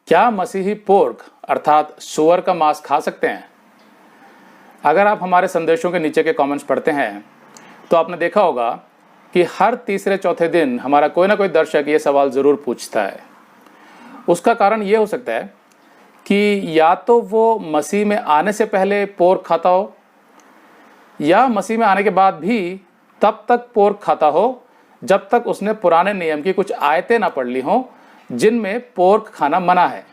क्या मसीही पोर्क अर्थात सूअर का मांस खा सकते हैं? अगर आप हमारे संदेशों के नीचे के कमेंट्स पढ़ते हैं तो आपने देखा होगा कि हर तीसरे चौथे दिन हमारा कोई ना कोई दर्शक ये सवाल ज़रूर पूछता है। उसका कारण ये हो सकता है कि या तो वो मसीह में आने से पहले पोर्क खाता हो या मसीह में आने के बाद भी तब तक पोर्क खाता हो जब तक उसने पुराने नियम की कुछ आयतें ना पढ़ ली हों जिनमें पोर्क खाना मना है।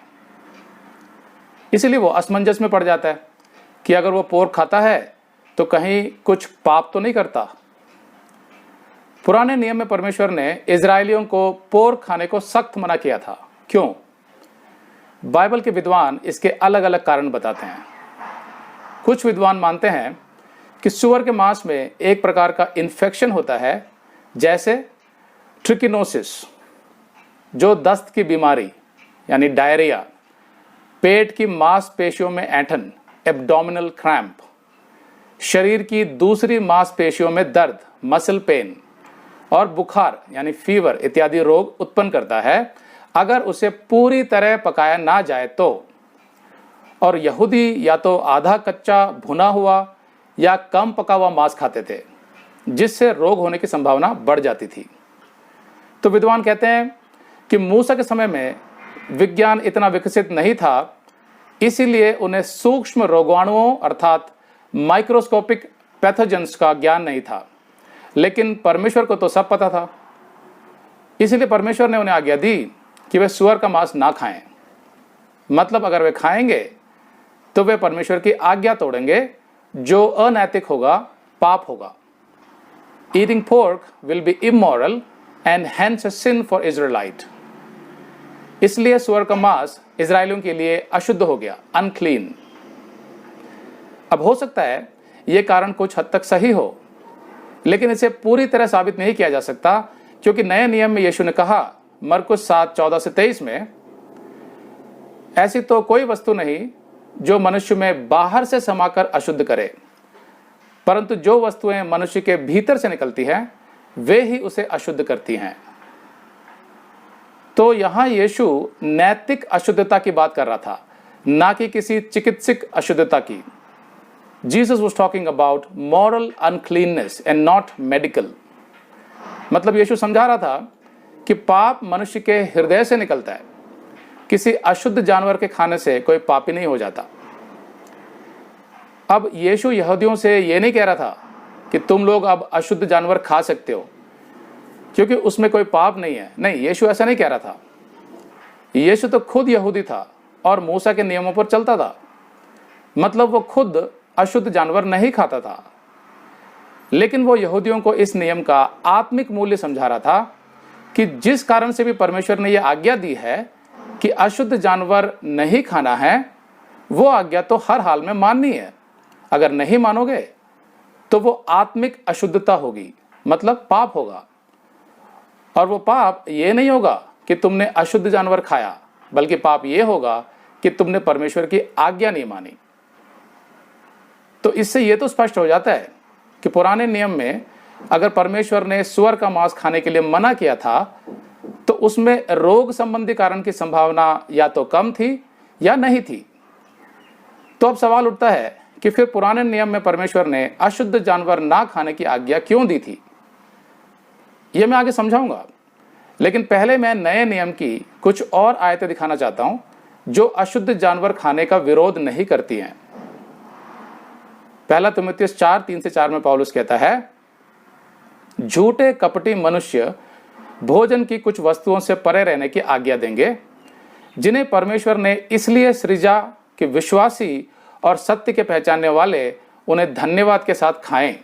इसलिए वो असमंजस में पड़ जाता है कि अगर वो पोर्क खाता है तो कहीं कुछ पाप तो नहीं करता। पुराने नियम में परमेश्वर ने इजरायलियों को पोर्क खाने को सख्त मना किया था। क्यों? बाइबल के विद्वान इसके अलग अलग कारण बताते हैं। कुछ विद्वान मानते हैं कि सूअर के मांस में एक प्रकार का इन्फेक्शन होता है, जैसे ट्रिकिनोसिस, जो दस्त की बीमारी यानी डायरिया, पेट की मांसपेशियों में ऐंठन एब्डोमिनल क्रैम्प, शरीर की दूसरी मांसपेशियों में दर्द मसल पेन और बुखार यानी फीवर इत्यादि रोग उत्पन्न करता है अगर उसे पूरी तरह पकाया ना जाए तो। और यहूदी या तो आधा कच्चा भुना हुआ या कम पका हुआ मांस खाते थे, जिससे रोग होने की संभावना बढ़ जाती थी। तो विद्वान कहते हैं कि मूसा के समय में विज्ञान इतना विकसित नहीं था, इसीलिए उन्हें सूक्ष्म रोगाणुओं अर्थात माइक्रोस्कोपिक पैथोजेंस का ज्ञान नहीं था, लेकिन परमेश्वर को तो सब पता था। इसलिए परमेश्वर ने उन्हें आज्ञा दी कि वे सूअर का मांस ना खाएं। मतलब अगर वे खाएंगे तो वे परमेश्वर की आज्ञा तोड़ेंगे, जो अनैतिक होगा, पाप होगा। Eating pork will be immoral and hence a sin for Israelite. इसलिए सूअर का मांस इजरायलियों के लिए अशुद्ध हो गया, अनक्लीन। अब हो सकता है ये कारण कुछ हद तक सही हो, लेकिन इसे पूरी तरह साबित नहीं किया जा सकता, क्योंकि नए नियम में यीशु ने कहा मरकुस 7:14-23 में, ऐसी तो कोई वस्तु नहीं जो मनुष्य में बाहर से समाकर अशुद्ध करे, परंतु जो वस्तुएं मनुष्य के भीतर से निकलती हैं वे ही उसे अशुद्ध करती हैं। तो यहां यीशु नैतिक अशुद्धता की बात कर रहा था, ना कि किसी चिकित्सक अशुद्धता की। Jesus was talking about moral uncleanness and not medical. मतलब यीशु समझा रहा था कि पाप मनुष्य के हृदय से निकलता है, किसी अशुद्ध जानवर के खाने से कोई पापी नहीं हो जाता। अब यीशु यहूदियों से ये नहीं कह रहा था कि तुम लोग अब अशुद्ध जानवर खा सकते हो क्योंकि उसमें कोई पाप नहीं है। नहीं, यीशु ऐसा नहीं कह रहा था। यीशु तो खुद यहूदी था और मूसा के नियमों पर चलता था। मतलब वो खुद अशुद्ध जानवर नहीं खाता था, लेकिन वो यहूदियों को इस नियम का आत्मिक मूल्य समझा रहा था कि जिस कारण से भी परमेश्वर ने यह आज्ञा दी है कि अशुद्ध जानवर नहीं खाना है, वो आज्ञा तो हर हाल में माननी है। अगर नहीं मानोगे तो वो आत्मिक अशुद्धता होगी, मतलब पाप होगा। और वो पाप ये नहीं होगा कि तुमने अशुद्ध जानवर खाया, बल्कि पाप ये होगा कि तुमने परमेश्वर की आज्ञा नहीं मानी। तो इससे ये तो स्पष्ट हो जाता है कि पुराने नियम में अगर परमेश्वर ने सूअर का मांस खाने के लिए मना किया था तो उसमें रोग संबंधी कारण की संभावना या तो कम थी या नहीं थी। तो अब सवाल उठता है कि फिर पुराने नियम में परमेश्वर ने अशुद्ध जानवर ना खाने की आज्ञा क्यों दी थी? यह मैं आगे समझाऊंगा, लेकिन पहले मैं नए नियम की कुछ और आयतें दिखाना चाहता हूं जो अशुद्ध जानवर खाने का विरोध नहीं करती हैं। पहला तीमुथियुस 4:3-4 में पौलुस कहता है, झूठे कपटी मनुष्य भोजन की कुछ वस्तुओं से परे रहने की आज्ञा देंगे, जिन्हें परमेश्वर ने इसलिए सृजा कि विश्वासी और सत्य के पहचानने वाले उन्हें धन्यवाद के साथ खाएं।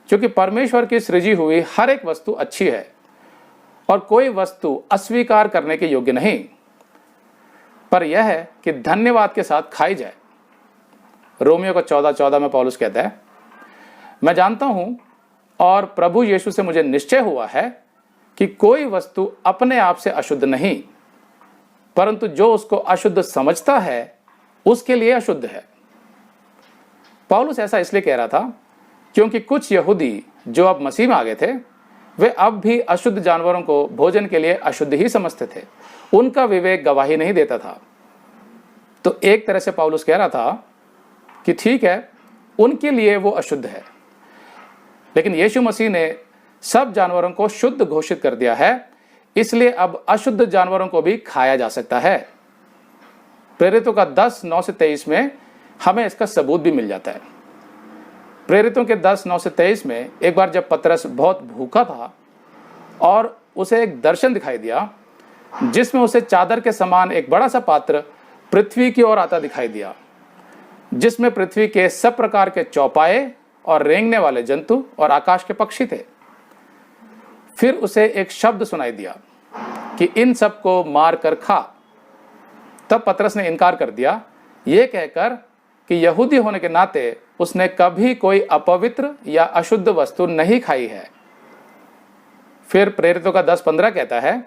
क्योंकि परमेश्वर की सृजी हुई हर एक वस्तु अच्छी है और कोई वस्तु अस्वीकार करने के योग्य नहीं, पर यह है कि धन्यवाद के साथ खाई जाए। रोमियो को 14:14 में पौलुस कहता है, मैं जानता हूं और प्रभु यीशु से मुझे निश्चय हुआ है कि कोई वस्तु अपने आप से अशुद्ध नहीं, परंतु जो उसको अशुद्ध समझता है उसके लिए अशुद्ध है। पौलुस ऐसा इसलिए कह रहा था क्योंकि कुछ यहूदी जो अब मसीह में आ गए थे, वे अब भी अशुद्ध जानवरों को भोजन के लिए अशुद्ध ही समझते थे। उनका विवेक गवाही नहीं देता था। तो एक तरह से पौलुस कह रहा था कि ठीक है, उनके लिए वो अशुद्ध है, लेकिन यीशु मसीह ने सब जानवरों को शुद्ध घोषित कर दिया है, इसलिए अब अशुद्ध जानवरों को भी खाया जा सकता है। प्रेरितों का 10:9-23 में हमें इसका सबूत भी मिल जाता है। प्रेरितों के 10:9-23 में एक बार जब पतरस बहुत भूखा था और उसे एक दर्शन दिखाई दिया जिसमें उसे चादर के समान एक बड़ा सा पात्र पृथ्वी की ओर आता दिखाई दिया, जिसमें पृथ्वी के सब प्रकार के चौपाए और रेंगने वाले जंतु और आकाश के पक्षी थे। फिर उसे एक शब्द सुनाई दिया कि इन सब को मार कर खा। तब पतरस ने इनकार कर दिया, ये कहकर कि यहूदी होने के नाते उसने कभी कोई अपवित्र या अशुद्ध वस्तु नहीं खाई है। फिर प्रेरितों का 10:15 कहता है,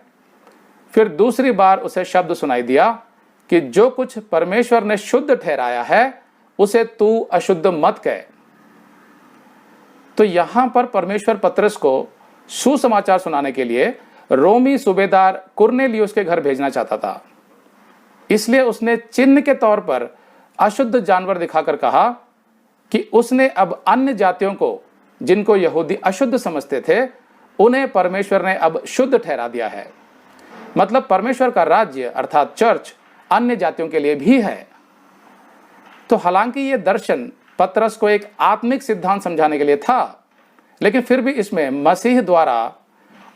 फिर दूसरी बार उसे शब्द सुनाई दिया कि जो कुछ परमेश्वर ने शुद्ध ठहराया है उसे तू अशुद्ध मत कह। तो यहां पर परमेश्वर पतरस को सुसमाचार सुनाने के लिए रोमी सूबेदार कुरनेलियुस के घर भेजना चाहता था, इसलिए उसने चिन्ह के तौर पर अशुद्ध जानवर दिखाकर कहा कि उसने अब अन्य जातियों को, जिनको यहूदी अशुद्ध समझते थे, उन्हें परमेश्वर ने अब शुद्ध ठहरा दिया है। मतलब परमेश्वर का राज्य अर्थात चर्च अन्य जातियों के लिए भी है। तो हालांकि ये दर्शन पतरस को एक आत्मिक सिद्धांत समझाने के लिए था, लेकिन फिर भी इसमें मसीह द्वारा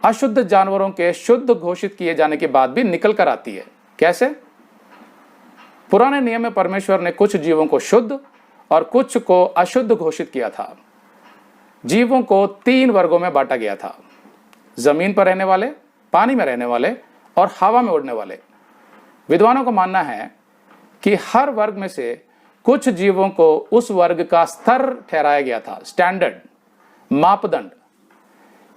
अशुद्ध जानवरों के शुद्ध घोषित किए जाने की बात भी निकल कर आती है। कैसे? पुराने नियम में परमेश्वर ने कुछ जीवों को शुद्ध और कुछ को अशुद्ध घोषित किया था। जीवों को 3 वर्गों में बांटा गया था, जमीन पर रहने वाले, पानी में रहने वाले और हवा में उड़ने वाले। विद्वानों का मानना है कि हर वर्ग में से कुछ जीवों को उस वर्ग का स्तर ठहराया गया था, स्टैंडर्ड, मापदंड,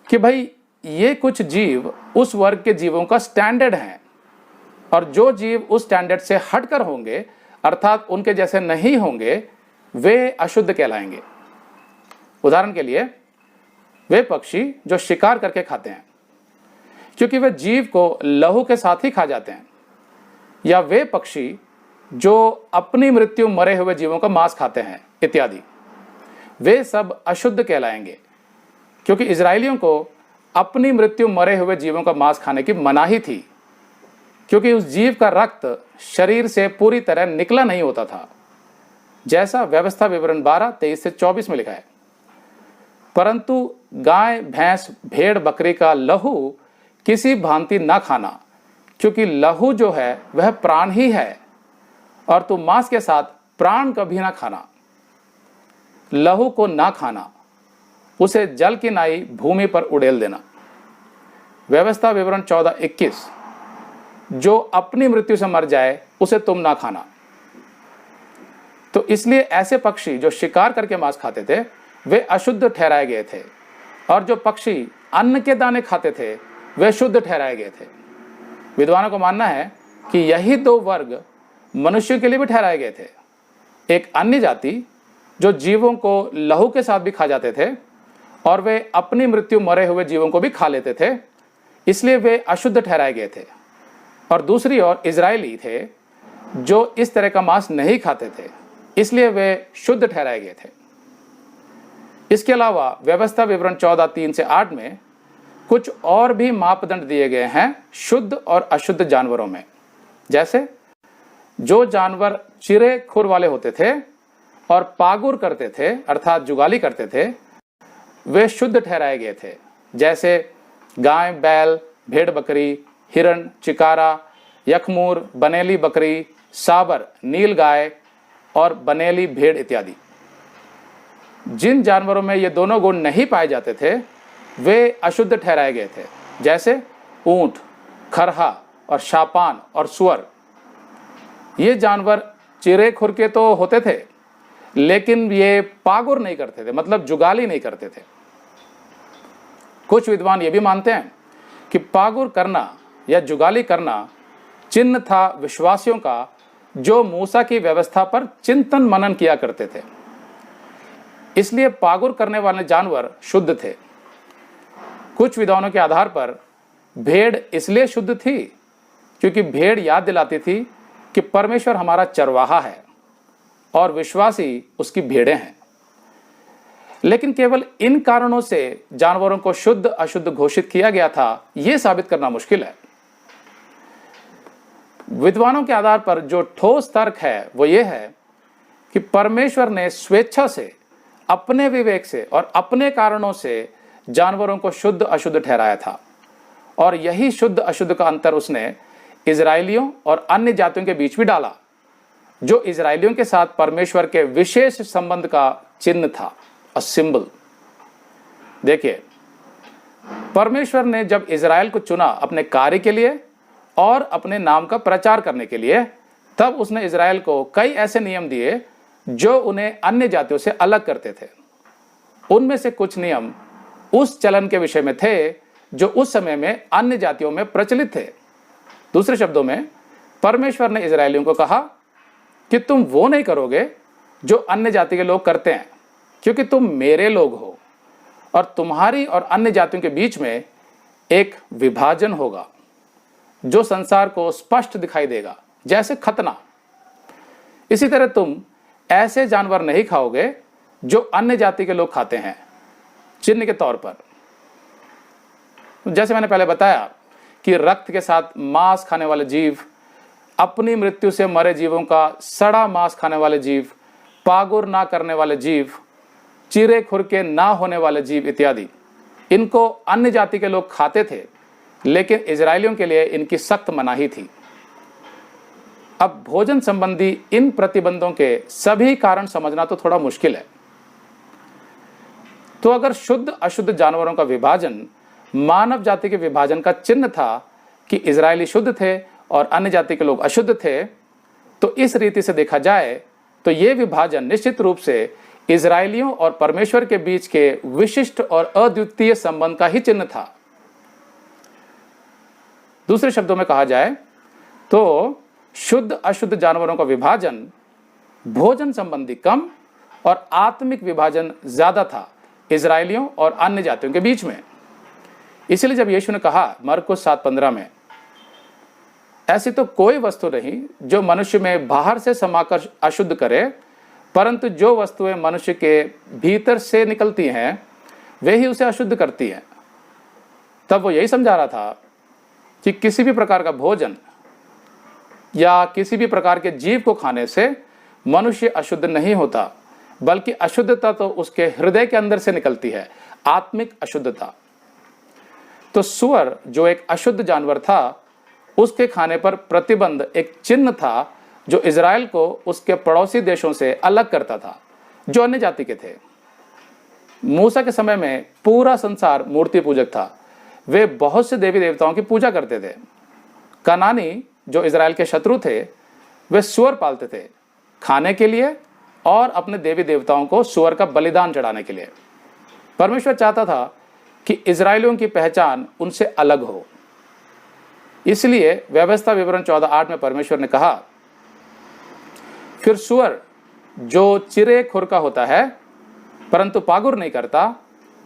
कि भाई ये कुछ जीव उस वर्ग के जीवों का स्टैंडर्ड हैं और जो जीव उस स्टैंडर्ड से हटकर होंगे अर्थात उनके जैसे नहीं होंगे वे अशुद्ध कहलाएंगे। उदाहरण के लिए वे पक्षी जो शिकार करके खाते हैं क्योंकि वे जीव को लहू के साथ ही खा जाते हैं, या वे पक्षी जो अपनी मृत्यु मरे हुए जीवों का मांस खाते हैं इत्यादि, वे सब अशुद्ध कहलाएंगे क्योंकि इजरायलियों को अपनी मृत्यु मरे हुए जीवों का मांस खाने की मनाही थी, क्योंकि उस जीव का रक्त शरीर से पूरी तरह निकला नहीं होता था, जैसा व्यवस्था विवरण 12:23-24 में लिखा है। परंतु गाय, भैंस, भेड़, बकरी का लहू किसी भांति ना खाना, क्योंकि लहू जो है वह प्राण ही है और तू मांस के साथ प्राण कभी ना खाना। लहू को ना खाना, उसे जल की नाई भूमि पर उड़ेल देना। व्यवस्था विवरण 14:21, जो अपनी मृत्यु से मर जाए उसे तुम ना खाना। तो इसलिए ऐसे पक्षी जो शिकार करके मांस खाते थे वे अशुद्ध ठहराए गए थे, और जो पक्षी अन्न के दाने खाते थे वे शुद्ध ठहराए गए थे। विद्वानों को मानना है कि यही 2 वर्ग मनुष्यों के लिए भी ठहराए गए थे। एक अन्य जाति जो जीवों को लहू के साथ भी खा जाते थे और वे अपनी मृत्यु मरे हुए जीवों को भी खा लेते थे, इसलिए वे अशुद्ध ठहराए गए थे। और दूसरी ओर इजरायली थे जो इस तरह का मांस नहीं खाते थे, इसलिए वे शुद्ध ठहराए गए थे। इसके अलावा व्यवस्था विवरण 14:3-8 में कुछ और भी मापदंड दिए गए हैं शुद्ध और अशुद्ध जानवरों में। जैसे जो जानवर चिरे खुर वाले होते थे और पागुर करते थे अर्थात जुगाली करते थे वे शुद्ध ठहराए गए थे, जैसे गाय, बैल, भेड़, बकरी, हिरण, चिकारा, यखमूर, बनेली बकरी, साबर, नील गाय और बनेली भेड़ इत्यादि। जिन जानवरों में ये दोनों गुण नहीं पाए जाते थे वे अशुद्ध ठहराए गए थे, जैसे ऊंट, खरहा और शापान और सुअर। ये जानवर चिरे खुर के तो होते थे लेकिन ये पागुर नहीं करते थे, मतलब जुगाली नहीं करते थे। कुछ विद्वान ये भी मानते हैं कि पागुर करना या जुगाली करना चिन्ह था विश्वासियों का जो मूसा की व्यवस्था पर चिंतन मनन किया करते थे, इसलिए पागुर करने वाले जानवर शुद्ध थे। कुछ विद्वानों के आधार पर भेड़ इसलिए शुद्ध थी क्योंकि भेड़ याद दिलाती थी कि परमेश्वर हमारा चरवाहा है और विश्वासी उसकी भेड़ें हैं। लेकिन केवल इन कारणों से जानवरों को शुद्ध अशुद्ध घोषित किया गया था, यह साबित करना मुश्किल है। विद्वानों के आधार पर जो ठोस तर्क है वो ये है कि परमेश्वर ने स्वेच्छा से, अपने विवेक से और अपने कारणों से जानवरों को शुद्ध अशुद्ध ठहराया था, और यही शुद्ध अशुद्ध का अंतर उसने इजरायलियों और अन्य जातियों के बीच भी डाला, जो इजरायलियों के साथ परमेश्वर के विशेष संबंध का चिन्ह था, अ सिंबल। देखिए, परमेश्वर ने जब इजराइल को चुना अपने कार्य के लिए और अपने नाम का प्रचार करने के लिए, तब उसने इजराइल को कई ऐसे नियम दिए जो उन्हें अन्य जातियों से अलग करते थे। उनमें से कुछ नियम उस चलन के विषय में थे जो उस समय में अन्य जातियों में प्रचलित थे। दूसरे शब्दों में, परमेश्वर ने इजरायलियों को कहा कि तुम वो नहीं करोगे जो अन्य जाति के लोग करते हैं, क्योंकि तुम मेरे लोग हो और तुम्हारी और अन्य जातियों के बीच में एक विभाजन होगा जो संसार को स्पष्ट दिखाई देगा, जैसे खतना। इसी तरह तुम ऐसे जानवर नहीं खाओगे जो अन्य जाति के लोग खाते हैं, चिन्ह के तौर पर। जैसे मैंने पहले बताया कि रक्त के साथ मांस खाने वाले जीव, अपनी मृत्यु से मरे जीवों का सड़ा मांस खाने वाले जीव, पागुर ना करने वाले जीव, चिरे खुरके ना होने वाले जीव इत्यादि, इनको अन्य जाति के लोग खाते थे, लेकिन इजरायलियों के लिए इनकी सख्त मनाही थी। अब भोजन संबंधी इन प्रतिबंधों के सभी कारण समझना तो थोड़ा मुश्किल है। तो अगर शुद्ध अशुद्ध जानवरों का विभाजन मानव जाति के विभाजन का चिन्ह था कि इजरायली शुद्ध थे और अन्य जाति के लोग अशुद्ध थे, तो इस रीति से देखा जाए तो यह विभाजन निश्चित रूप से इजरायलियों और परमेश्वर के बीच के विशिष्ट और अद्वितीय संबंध का ही चिन्ह था। दूसरे शब्दों में कहा जाए तो शुद्ध अशुद्ध जानवरों का विभाजन भोजन संबंधी कम और आत्मिक विभाजन ज्यादा था इजरायलियों और अन्य जातियों के बीच में। इसलिए जब यीशु ने कहा मरकुस 7:15 में, ऐसी तो कोई वस्तु नहीं जो मनुष्य में बाहर से समाकर अशुद्ध करे, परंतु जो वस्तुएं मनुष्य के भीतर से निकलती हैं वे ही उसे अशुद्ध करती हैं, तब वो यही समझा रहा था कि किसी भी प्रकार का भोजन या किसी भी प्रकार के जीव को खाने से मनुष्य अशुद्ध नहीं होता, बल्कि अशुद्धता तो उसके हृदय के अंदर से निकलती है, आत्मिक अशुद्धता। तो सुअर जो एक अशुद्ध जानवर था, उसके खाने पर प्रतिबंध एक चिन्ह था जो इजराइल को उसके पड़ोसी देशों से अलग करता था जो अन्य जाति के थे। मूसा के समय में पूरा संसार मूर्ति पूजक था, वे बहुत से देवी देवताओं की पूजा करते थे। कनानी जो इजराइल के शत्रु थे, वे सुअर पालते थे खाने के लिए और अपने देवी देवताओं को सुअर का बलिदान चढ़ाने के लिए। परमेश्वर चाहता था कि इजरायलियों की पहचान उनसे अलग हो, इसलिए व्यवस्था विवरण 14:8 में परमेश्वर ने कहा, फिर सुअर जो चिरे खुर का होता है परंतु पागुर नहीं करता,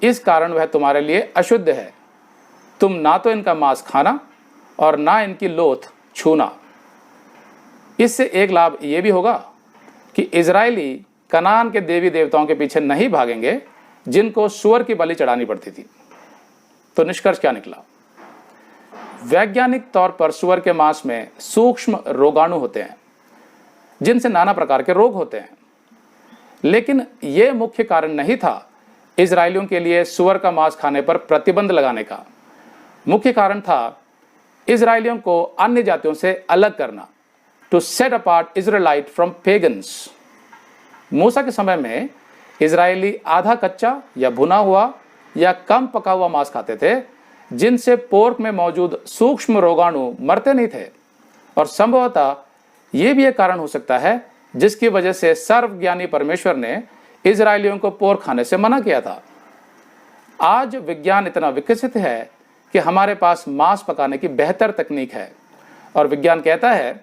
इस कारण वह तुम्हारे लिए अशुद्ध है। तुम ना तो इनका मांस खाना और ना इनकी लोथ छूना। इससे एक लाभ यह भी होगा कि इजरायली कनान के देवी देवताओं के पीछे नहीं भागेंगे जिनको सुअर की बलि चढ़ानी पड़ती थी। तो निष्कर्ष क्या निकला? वैज्ञानिक तौर पर सुअर के मांस में सूक्ष्म रोगाणु होते हैं जिनसे नाना प्रकार के रोग होते हैं, लेकिन यह मुख्य कारण नहीं था इजरायलियों के लिए सुअर का मांस खाने पर प्रतिबंध लगाने का। मुख्य कारण था इजरायलियों को अन्य जातियों से अलग करना, to set apart Israelite from pagans. मूसा के समय में इजरायली आधा कच्चा या भुना हुआ या कम पका हुआ मांस खाते थे, जिनसे पोर्क में मौजूद सूक्ष्म रोगाणु मरते नहीं थे, और संभवतः यह भी एक कारण हो सकता है जिसकी वजह से सर्वज्ञानी परमेश्वर ने इजरायलियों को पोर्क खाने से मना किया था। आज विज्ञान इतना विकसित है कि हमारे पास मांस पकाने की बेहतर तकनीक है, और विज्ञान कहता है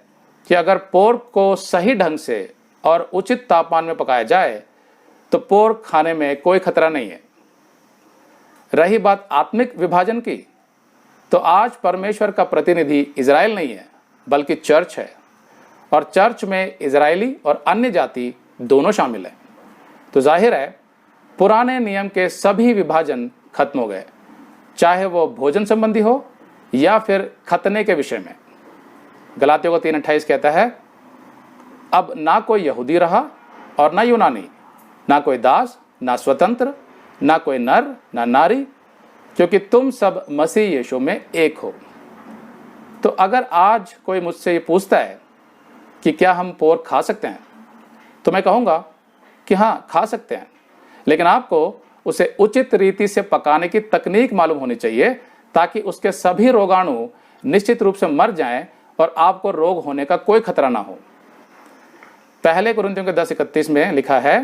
कि अगर पोर्क को सही ढंग से और उचित तापमान में पकाया जाए तो पोर्क खाने में कोई खतरा नहीं है। रही बात आत्मिक विभाजन की, तो आज परमेश्वर का प्रतिनिधि इजराइल नहीं है, बल्कि चर्च है, और चर्च में इजरायली और अन्य जाति दोनों शामिल हैं। तो जाहिर है पुराने नियम के सभी विभाजन खत्म हो गए, चाहे वो भोजन संबंधी हो या फिर खतने के विषय में। गलातियों को 3:28 कहता है, अब ना कोई यहूदी रहा और ना यूनानी, ना कोई दास ना स्वतंत्र, ना कोई नर ना नारी, क्योंकि तुम सब मसीह यीशु में एक हो। तो अगर आज कोई मुझसे ये पूछता है कि क्या हम पोर्क खा सकते हैं, तो मैं कहूँगा कि हाँ, खा सकते हैं, लेकिन आपको उसे उचित रीति से पकाने की तकनीक मालूम होनी चाहिए, ताकि उसके सभी रोगाणु निश्चित रूप से मर जाएं और आपको रोग होने का कोई खतरा ना हो। पहले कुरिन्थियों के 10:31 में लिखा है,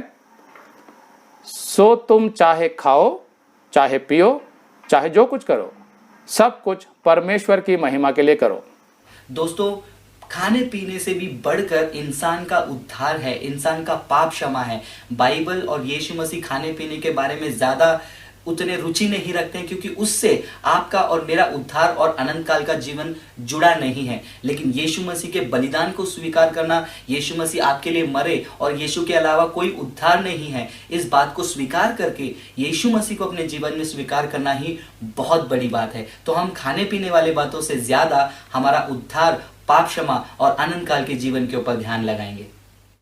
सो तुम चाहे खाओ चाहे पियो चाहे जो कुछ करो, सब कुछ परमेश्वर की महिमा के लिए करो। दोस्तों, खाने पीने से भी बढ़कर इंसान का उद्धार है, इंसान का पाप क्षमा है। बाइबल और यीशु मसीह खाने पीने के बारे में ज्यादा उतने रुचि नहीं रखते हैं, क्योंकि उससे आपका और मेरा उद्धार और अनंत काल का जीवन जुड़ा नहीं है। लेकिन यीशु मसीह के बलिदान को स्वीकार करना, यीशु मसीह आपके लिए मरे और यीशु के अलावा कोई उद्धार नहीं है, इस बात को स्वीकार करके यीशु मसीह को अपने जीवन में स्वीकार करना ही बहुत बड़ी बात है। तो हम खाने पीने वाले बातों से ज्यादा हमारा उद्धार, पाप क्षमा और अनंत काल के जीवन के ऊपर ध्यान लगाएंगे।